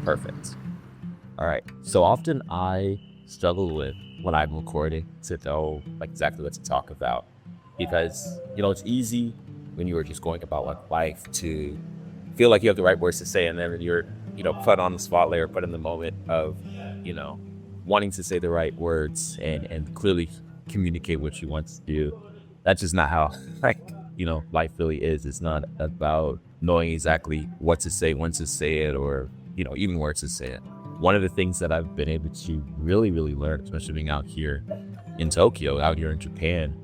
Perfect. All right. So often I struggle with when I'm recording to know like exactly what to talk about because it's easy when you are just going about like life to feel like you have the right words to say, and then you're put on the spotlight or put in the moment of you know wanting to say the right words and clearly communicate what you want to do. That's just not how like life really is. It's not about knowing exactly what to say, when to say it, or even where to say it. One of the things that I've been able to really learn, especially being out here in Tokyo, out here in Japan,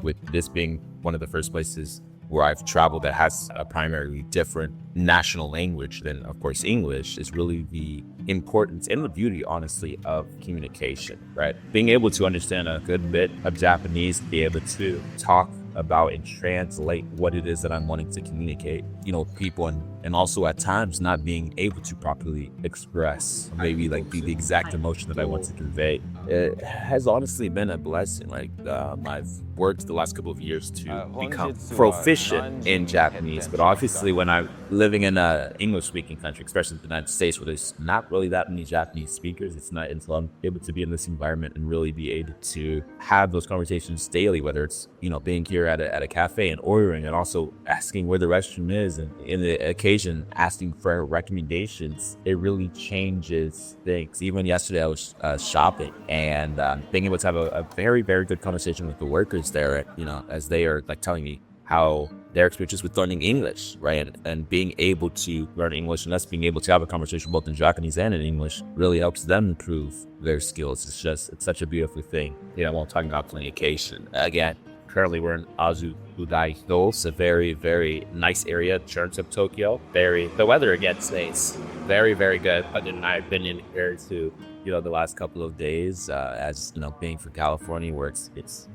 with this being one of the first places where I've traveled that has a primarily different national language than, of course, English, is really the importance and the beauty, honestly, of communication, right? Being able to understand a good bit of Japanese, be able to talk about and translate what it is that I'm wanting to communicate, with people, and also at times not being able to properly express maybe like the exact emotion that I want to convey. It has honestly been a blessing. Like I've worked the last couple of years to become proficient in Japanese, but obviously when I'm living in a English-speaking country, especially the United States, where there's not really that many Japanese speakers, it's not until I'm able to be in this environment and really be able to have those conversations daily, whether it's being here at a cafe and ordering, and also asking where the restroom is, and in the occasion asking for recommendations. It really changes things. Even yesterday I was shopping and being able to have a very good conversation with the workers there, as they are like telling me how their experiences with learning English, right? And being able to learn English, and us being able to have a conversation both in Japanese and in English, really helps them improve their skills. It's such a beautiful thing. While talking about communication, again, currently we're in Azu-Udai-do. It's a very nice area in terms of Tokyo. The weather again stays very good. But in my opinion, compared to the last couple of days, as being from California, where it's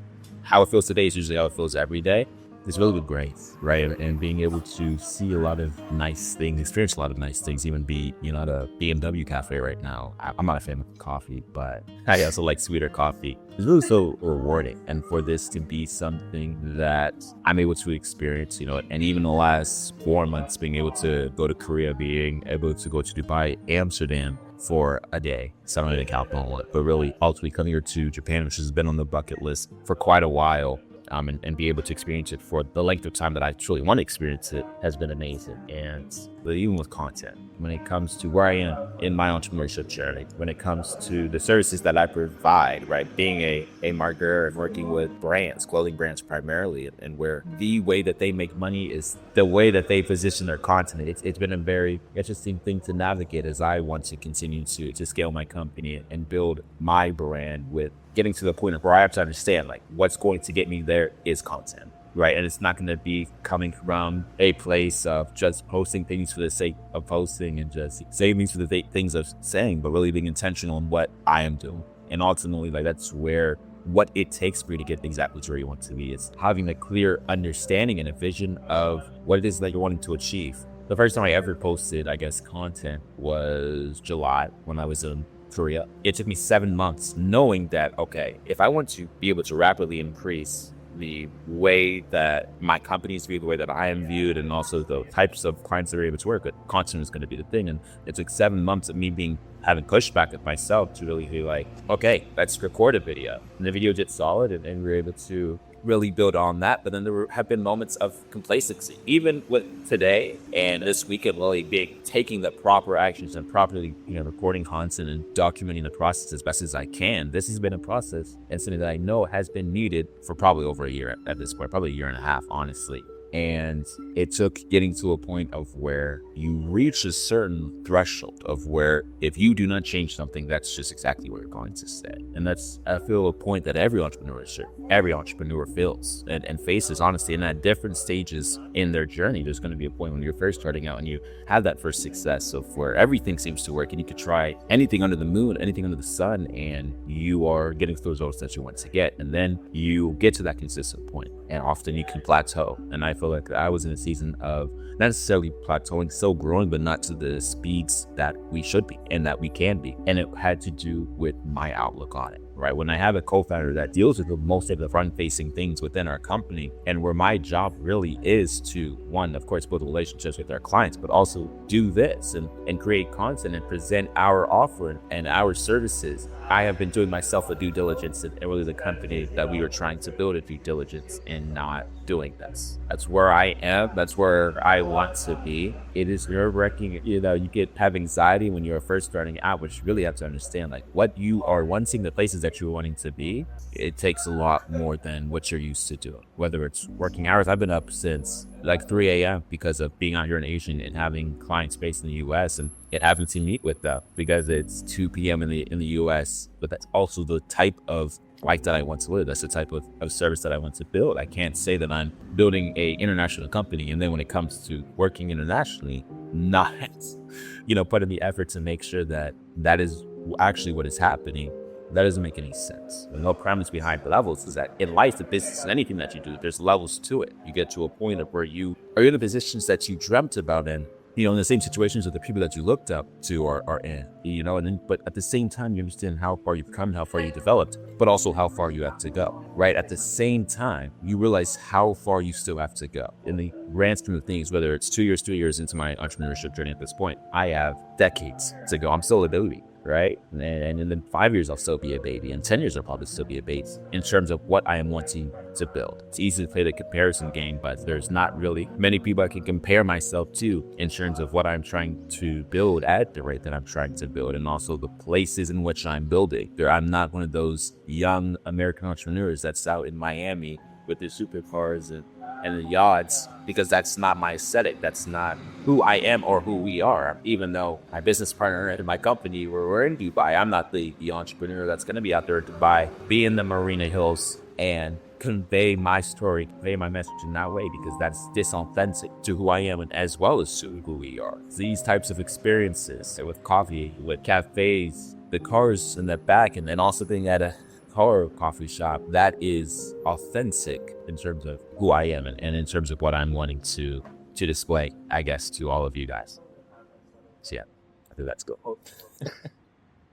how it feels today is usually how it feels every day. It's really been great, right? And being able to see a lot of nice things, experience a lot of nice things, even be, at a BMW cafe right now. I'm not a fan of coffee, but I also like sweeter coffee. It's really so rewarding. And for this to be something that I'm able to experience, and even the last 4 months, being able to go to Korea, being able to go to Dubai, Amsterdam, for a day, some of it in California, but really ultimately coming here to Japan, which has been on the bucket list for quite a while. And be able to experience it for the length of time that I truly want to experience it has been amazing. But even with content, when it comes to where I am in my entrepreneurship journey, when it comes to the services that I provide, right? Being a marketer and working with brands, clothing brands primarily, and where the way that they make money is the way that they position their content. It's been a very interesting thing to navigate as I want to continue to scale my company and build my brand, with getting to the point of where I have to understand like what's going to get me there is content, right? And it's not going to be coming from a place of just posting things for the sake of posting and just saying things for the things of saying, but really being intentional in what I am doing. And ultimately, like, that's where what it takes for you to get exactly where you want to be is having a clear understanding and a vision of what it is that you're wanting to achieve. The first time I ever posted, content was July when I was in Korea. It took me 7 months knowing that, okay, if I want to be able to rapidly increase the way that my company is viewed, the way that I am viewed, and also the types of clients that are able to work with, content is going to be the thing. And it took 7 months of me having pushed back at myself to really be like, okay, let's record a video. And the video did solid, and we were able to really build on that. But then there have been moments of complacency, even with today and this weekend, really taking the proper actions and properly, recording content and documenting the process as best as I can. This has been a process and something that I know has been needed for probably over a year at this point, probably a year and a half, honestly. And it took getting to a point of where you reach a certain threshold of where if you do not change something, that's just exactly where you're going to stay. And that's, I feel, a point that every entrepreneur feels and faces, honestly, and at different stages in their journey. There's going to be a point when you're first starting out and you have that first success of where everything seems to work and you could try anything under the moon, anything under the sun, and you are getting the results that you want to get. And then you get to that consistent point, and often you can plateau. And I feel like I was in a season of not necessarily plateauing, still growing, but not to the speeds that we should be and that we can be. And it had to do with my outlook on it. right? When I have a co-founder that deals with the most of the front-facing things within our company, and where my job really is to, one, of course, build relationships with our clients, but also do this and create content and present our offering and our services. I have been doing myself a due diligence and really the company that we were trying to build a due diligence in not doing this. That's where I am. That's where I want to be. It is nerve-wracking. You have anxiety when you're first starting out, which you really have to understand, like what you are wanting, the places that you're wanting to be. It takes a lot more than what you're used to doing. Whether it's working hours, I've been up since like 3 a.m. because of being out here in Asia and having clients based in the U.S. and having to meet with them because it's 2 p.m. in the U.S. But that's also the type of life that I want to live. That's the type of service that I want to build. I can't say that I'm building a international company and then when it comes to working internationally, not putting the effort to make sure that is actually what is happening. That doesn't make any sense. The whole premise behind the levels is that in life, the business, and anything that you do, there's levels to it. You get to a point of where you are in the positions that you dreamt about in the same situations that the people that you looked up to are in, but at the same time, you understand how far you've come, how far you developed, but also how far you have to go, right? At the same time, you realize how far you still have to go. In the grand scheme of things, whether it's 2 years, 3 years into my entrepreneurship journey at this point, I have decades to go. I'm still a baby. Right? And in 5 years, I'll still be a baby. In 10 years, I'll probably still be a baby in terms of what I am wanting to build. It's easy to play the comparison game, but there's not really many people I can compare myself to in terms of what I'm trying to build at the rate that I'm trying to build and also the places in which I'm building. I'm not one of those young American entrepreneurs that's out in Miami with their supercars and the yachts, because that's not my aesthetic. That's not who I am or who we are. Even though my business partner and my company, we're in Dubai, I'm not the entrepreneur that's going to be out there in Dubai, be in the Marina Hills and convey my story, convey my message in that way, because that's disauthentic to who I am and as well as to who we are. These types of experiences with coffee, with cafes, the cars in the back, and then also being at a coffee shop, that is authentic in terms of who I am and in terms of what I'm wanting to display, I guess, to all of you guys. So yeah, I think that's cool.